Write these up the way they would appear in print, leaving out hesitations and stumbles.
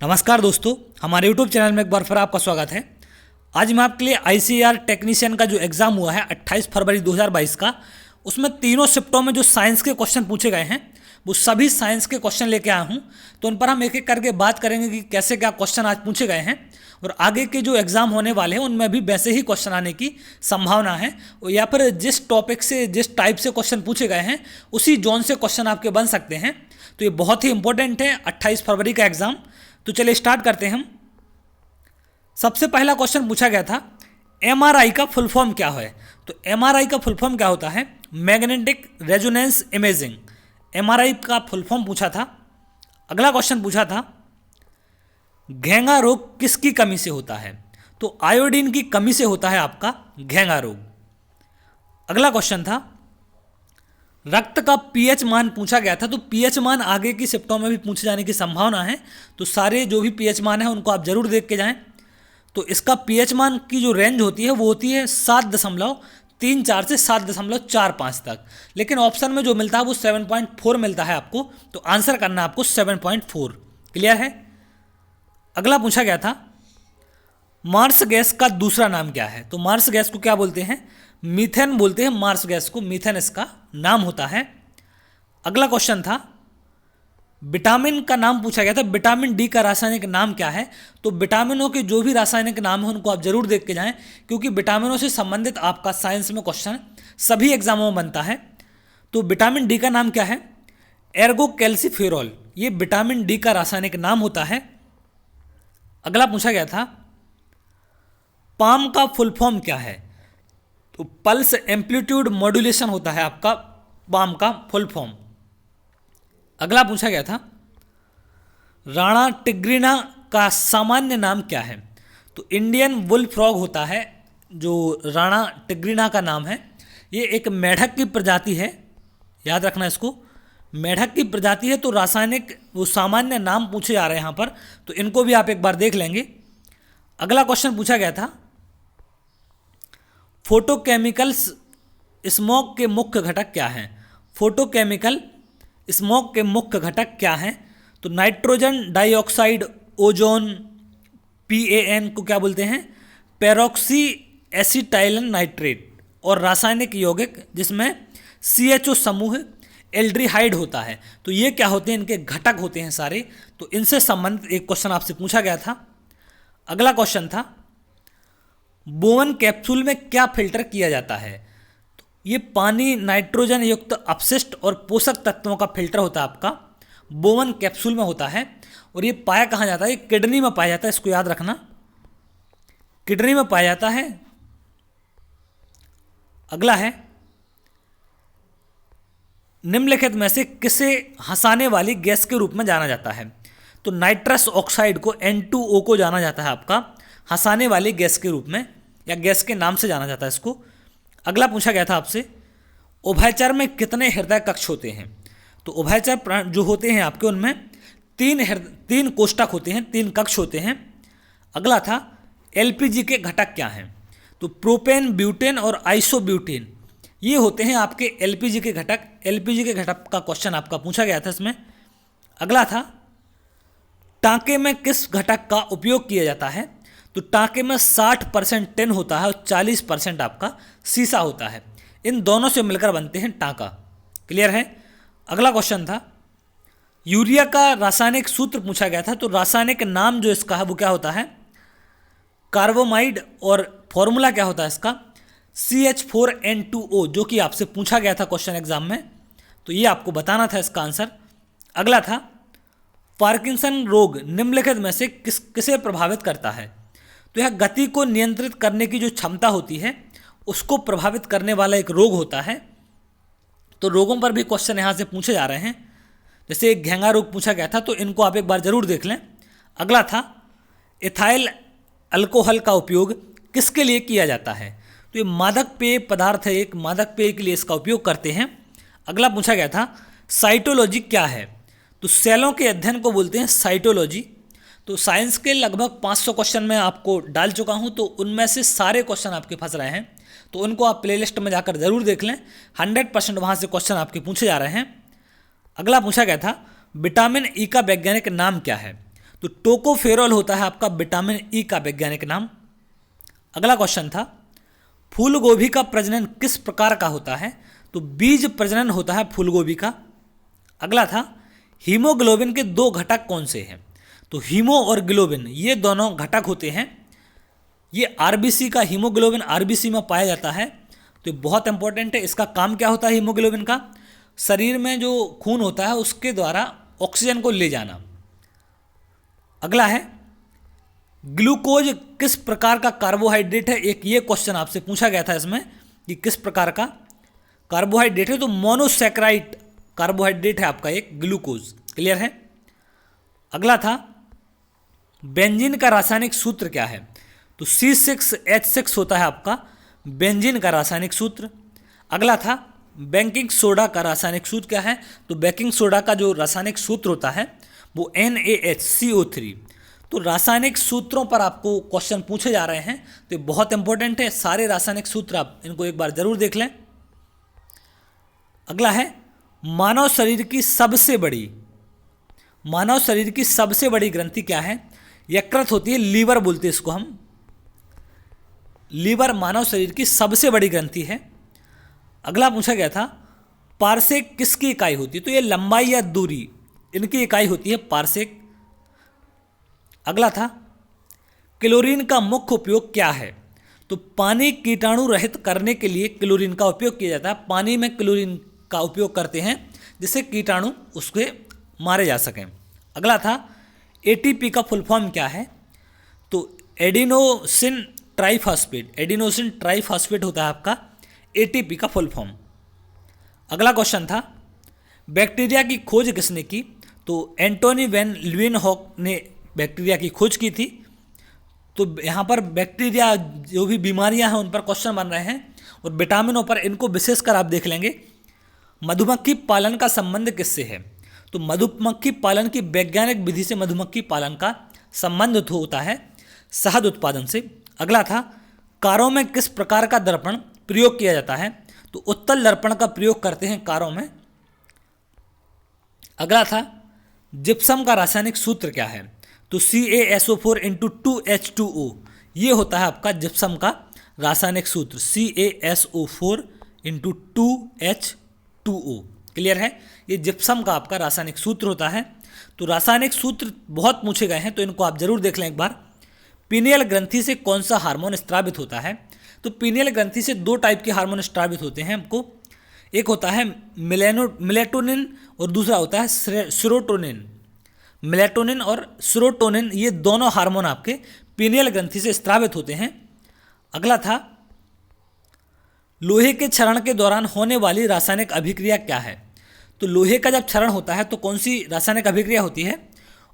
नमस्कार दोस्तों, हमारे यूट्यूब चैनल में एक बार फिर आपका स्वागत है। आज मैं आपके लिए आईसीएआर टेक्नीशियन का जो एग्ज़ाम हुआ है 28 फरवरी 2022 का, उसमें तीनों शिफ्टों में जो साइंस के क्वेश्चन पूछे गए हैं वो सभी साइंस के क्वेश्चन लेके आया हूँ। तो उन पर हम एक एक करके बात करेंगे कि कैसे क्या क्वेश्चन आज पूछे गए हैं और आगे के जो एग्ज़ाम होने वाले हैं उनमें भी वैसे ही क्वेश्चन आने की संभावना है, या फिर जिस टॉपिक से जिस टाइप से क्वेश्चन पूछे गए हैं उसी जोन से क्वेश्चन आपके बन सकते हैं। तो ये बहुत ही इंपॉर्टेंट है 28 फरवरी का एग्ज़ाम। तो चलिए स्टार्ट करते हैं हम। सबसे पहला क्वेश्चन पूछा गया था एमआरआई का फुल फॉर्म क्या है। तो एमआरआई का फुल फॉर्म क्या होता है? Magnetic resonance imaging. एमआरआई का फुल फॉर्म पूछा था। अगला क्वेश्चन पूछा था घेंगा रोग किसकी कमी से होता है? तो आयोडीन की कमी से होता है आपका घेंगा रोग। अगला क्वेश्चन था रक्त का पीएच मान पूछा गया था। तो पीएच मान आगे की शिफ्टों में भी पूछे जाने की संभावना है, तो सारे जो भी पीएच मान है उनको आप जरूर देख के जाएं। तो इसका पीएच मान की जो रेंज होती है वो होती है 7.34 से 7.45 तक, लेकिन ऑप्शन में जो मिलता है वो 7.4 मिलता है आपको। तो आंसर करना है आपको 7.4। क्लियर है? अगला पूछा गया था मार्स गैस का दूसरा नाम क्या है? तो मार्स गैस को क्या बोलते हैं? मीथेन बोलते हैं मार्स गैस को, मीथेन इसका नाम होता है। अगला क्वेश्चन था विटामिन का नाम पूछा गया था। विटामिन डी का रासायनिक नाम क्या है? तो विटामिनों के जो भी रासायनिक नाम है उनको आप जरूर देख के जाएं, क्योंकि विटामिनों से संबंधित आपका साइंस में क्वेश्चन सभी एग्जामों में बनता है। तो विटामिन डी का नाम क्या है? एर्गो कैल्सीफेरॉल, ये विटामिन डी का रासायनिक नाम होता है। अगला पूछा गया था पाम का फुल फॉर्म क्या है? तो पल्स एम्पलीट्यूड मॉड्यूलेशन होता है आपका पाम का फुल फॉर्म। अगला पूछा गया था राणा टिग्रिना का सामान्य नाम क्या है? तो इंडियन वुल फ्रॉग होता है जो राणा टिग्रिना का नाम है। ये एक मेढक की प्रजाति है, याद रखना इसको, मेढक की प्रजाति है। तो रासायनिक वो सामान्य नाम पूछे जा रहे हैं यहाँ पर, तो इनको भी आप एक बार देख लेंगे। अगला क्वेश्चन पूछा गया था फोटोकेमिकल्स स्मोक के मुख्य घटक क्या हैं? फोटोकेमिकल स्मोक के मुख्य घटक क्या हैं? तो नाइट्रोजन डाइऑक्साइड, ओजोन, PAN को क्या बोलते हैं? पेरोक्सी एसिटाइलन नाइट्रेट, और रासायनिक यौगिक जिसमें CHO समूह एल्ड्रिहाइड होता है। तो ये क्या होते हैं? इनके घटक होते हैं सारे। तो इनसे संबंधित एक क्वेश्चन आपसे पूछा गया था। अगला क्वेश्चन था बोवन कैप्सूल में क्या फिल्टर किया जाता है? तो ये पानी, नाइट्रोजन युक्त अपशिष्ट और पोषक तत्वों का फिल्टर होता है आपका, बोवन कैप्सूल में होता है। और ये पाया कहाँ जाता है? ये किडनी में पाया जाता है, इसको याद रखना, किडनी में पाया जाता है। अगला है निम्नलिखित में से किसे हंसाने वाली गैस के रूप में जाना जाता है? तो नाइट्रस ऑक्साइड को, N2O को जाना जाता है आपका हंसाने वाली गैस के रूप में, या गैस के नाम से जाना जाता है इसको। अगला पूछा गया था आपसे उभयचर में कितने हृदय कक्ष होते हैं? तो उभयचर जो होते हैं आपके उनमें तीन कोष्ठक होते हैं, 3 कक्ष होते हैं। अगला था LPG के घटक क्या हैं? तो प्रोपेन, ब्यूटेन और आइसोब्यूटेन, ये होते हैं आपके LPG के घटक। LPG के घटक का क्वेश्चन आपका पूछा गया था इसमें। अगला था टाँके में किस घटक का उपयोग किया जाता है? तो टाँके में 60% टिन होता है और 40% आपका शीशा होता है। इन दोनों से मिलकर बनते हैं टाँका। क्लियर है? अगला क्वेश्चन था यूरिया का रासायनिक सूत्र पूछा गया था। तो रासायनिक नाम जो इसका है वो क्या होता है? कार्बोमाइड, और फॉर्मूला क्या होता है इसका? CH4N2O, जो कि आपसे पूछा गया था क्वेश्चन एग्जाम में। तो ये आपको बताना था इसका आंसर। अगला था पार्किंसन रोग निम्नलिखित में से किसे प्रभावित करता है? तो यह गति को नियंत्रित करने की जो क्षमता होती है उसको प्रभावित करने वाला एक रोग होता है। तो रोगों पर भी क्वेश्चन यहाँ से पूछे जा रहे हैं। जैसे एक घेंगा रोग पूछा गया था, तो इनको आप एक बार जरूर देख लें। अगला था इथाइल अल्कोहल का उपयोग किसके लिए किया जाता है? तो ये मादक पेय पदार्थ है, एक मादक पेय के लिए इसका उपयोग करते हैं। अगला पूछा गया था साइटोलॉजी क्या है? तो सेलों के अध्ययन को बोलते हैं साइटोलॉजी। तो साइंस के लगभग 500 क्वेश्चन मैं आपको डाल चुका हूं, तो उनमें से सारे क्वेश्चन आपके फंस रहे हैं, तो उनको आप प्लेलिस्ट में जाकर जरूर देख लें। 100% वहाँ से क्वेश्चन आपके पूछे जा रहे हैं। अगला पूछा गया था विटामिन ई का वैज्ञानिक नाम क्या है? तो टोकोफेरोल होता है आपका विटामिन ई का वैज्ञानिक नाम। अगला क्वेश्चन था फूल गोभी का प्रजनन किस प्रकार का होता है? तो बीज प्रजनन होता है फूल गोभी का। अगला था हीमोग्लोबिन के दो घटक कौन से हैं? तो हीमो और ग्लोबिन ये दोनों घटक होते हैं। ये आरबीसी का हीमोग्लोबिन आरबीसी में पाया जाता है, तो ये बहुत इंपॉर्टेंट है। इसका काम क्या होता है हीमोग्लोबिन का? शरीर में जो खून होता है उसके द्वारा ऑक्सीजन को ले जाना। अगला है ग्लूकोज किस प्रकार का कार्बोहाइड्रेट है? एक ये क्वेश्चन आपसे पूछा गया था इसमें कि किस प्रकार का कार्बोहाइड्रेट है, तो मोनोसैकेराइड कार्बोहाइड्रेट है आपका एक ग्लूकोज। क्लियर है। अगला था बेंजीन का रासायनिक सूत्र क्या है? तो C6H6 होता है आपका बेंजीन का रासायनिक सूत्र। अगला था बेकिंग सोडा का रासायनिक सूत्र क्या है? तो बेकिंग सोडा का जो रासायनिक सूत्र होता है वो NaHCO3। तो रासायनिक सूत्रों पर आपको क्वेश्चन पूछे जा रहे हैं, तो ये बहुत इंपॉर्टेंट है। सारे रासायनिक सूत्र आप इनको एक बार जरूर देख लें। अगला है मानव शरीर की सबसे बड़ी ग्रंथि क्या है? यकृत होती है, लीवर बोलते हैं इसको हम। लीवर मानव शरीर की सबसे बड़ी ग्रंथि है। अगला पूछा गया था पारसेक किसकी इकाई होती है? तो ये लंबाई या दूरी इनकी इकाई होती है पारसेक। अगला था क्लोरीन का मुख्य उपयोग क्या है? तो पानी कीटाणु रहित करने के लिए क्लोरीन का उपयोग किया जाता है। पानी में क्लोरीन का उपयोग करते हैं जिससे कीटाणु उसके मारे जा सकें। अगला था एटीपी का फुल फॉर्म क्या है? तो एडिनोसिन ट्राइफॉस्फेट होता है आपका एटीपी का फुल फॉर्म। अगला क्वेश्चन था बैक्टीरिया की खोज किसने की? तो एंटोनी वैन ल्यूवेनहॉक ने बैक्टीरिया की खोज की थी। तो यहाँ पर बैक्टीरिया जो भी बीमारियाँ हैं उन पर क्वेश्चन बन रहे हैं, और विटामिनों पर इनको विशेषकर आप देख लेंगे। मधुमक्खी पालन का संबंध किससे है? तो मधुमक्खी पालन की वैज्ञानिक विधि से मधुमक्खी पालन का संबंध होता है शहद उत्पादन से। अगला था कारों में किस प्रकार का दर्पण प्रयोग किया जाता है? तो उत्तल दर्पण का प्रयोग करते हैं कारों में। अगला था जिप्सम का रासायनिक सूत्र क्या है? तो CaSO4 × 2H2O ये होता है आपका जिप्सम का रासायनिक सूत्र CaSO4 × 2H2O। क्लियर है। ये जिप्सम का आपका रासायनिक सूत्र होता है। तो रासायनिक सूत्र बहुत पूछे गए हैं, तो इनको आप जरूर देख लें एक बार। पीनियल ग्रंथि से कौन सा हार्मोन स्रावित होता है? तो पीनियल ग्रंथि से दो टाइप के हार्मोन स्रावित होते हैं हमको। एक होता है मेलेटोनिन और दूसरा होता है सेरोटोनिन। मेलेटोनिन और सेरोटोनिन ये दोनों हार्मोन आपके पीनियल ग्रंथि से स्रावित होते हैं। अगला था लोहे के क्षरण के दौरान होने वाली रासायनिक अभिक्रिया क्या है? तो लोहे का जब क्षरण होता है तो कौन सी रासायनिक अभिक्रिया होती है?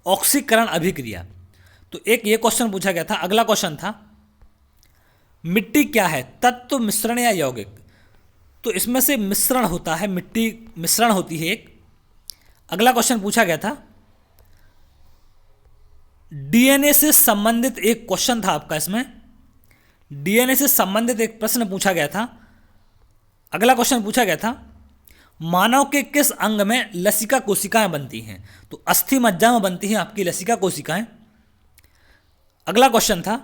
ऑक्सीकरण अभिक्रिया। तो एक ये क्वेश्चन पूछा गया था। अगला क्वेश्चन था मिट्टी क्या है? तत्व, मिश्रण या यौगिक? तो इसमें से मिश्रण होता है, मिट्टी मिश्रण होती है एक। अगला क्वेश्चन पूछा गया था डीएनए से संबंधित एक क्वेश्चन था आपका। इसमें डीएनए से संबंधित एक प्रश्न पूछा गया था। अगला क्वेश्चन पूछा गया था मानव के किस अंग में लसिका कोशिकाएं बनती हैं? तो अस्थि मज्जा में बनती हैं आपकी लसिका कोशिकाएं। अगला क्वेश्चन था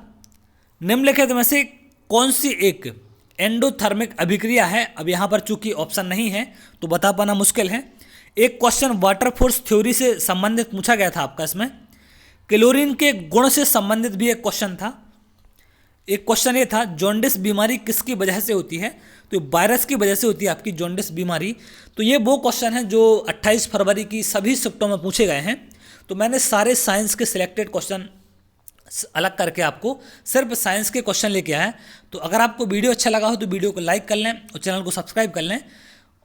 निम्नलिखित में से कौन सी एक एंडोथर्मिक अभिक्रिया है? अब यहाँ पर चूंकि ऑप्शन नहीं है तो बता पाना मुश्किल है। एक क्वेश्चन वाटर फोर्स थ्योरी से संबंधित पूछा गया था आपका। इसमें क्लोरीन के गुण से संबंधित भी एक क्वेश्चन था। एक क्वेश्चन ये था जॉन्डिस बीमारी किसकी वजह से होती है? तो वायरस की वजह से होती है आपकी जॉन्डिस बीमारी। तो ये वो क्वेश्चन है जो 28 फरवरी की सभी शिफ्टों में पूछे गए हैं। तो मैंने सारे साइंस के सिलेक्टेड क्वेश्चन अलग करके आपको सिर्फ साइंस के क्वेश्चन लेके आया है। तो अगर आपको वीडियो अच्छा लगा हो तो वीडियो को लाइक कर लें और चैनल को सब्सक्राइब कर लें,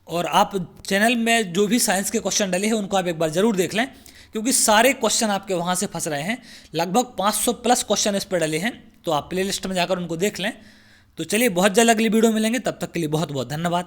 और आप चैनल में जो भी साइंस के क्वेश्चन डले हैं उनको आप एक बार ज़रूर देख लें, क्योंकि सारे क्वेश्चन आपके वहाँ से फंस रहे हैं। लगभग 500 प्लस क्वेश्चन इस पर डले हैं, तो आप प्लेलिस्ट में जाकर उनको देख लें। तो चलिए बहुत जल्द अगली वीडियो मिलेंगे, तब तक के लिए बहुत बहुत धन्यवाद।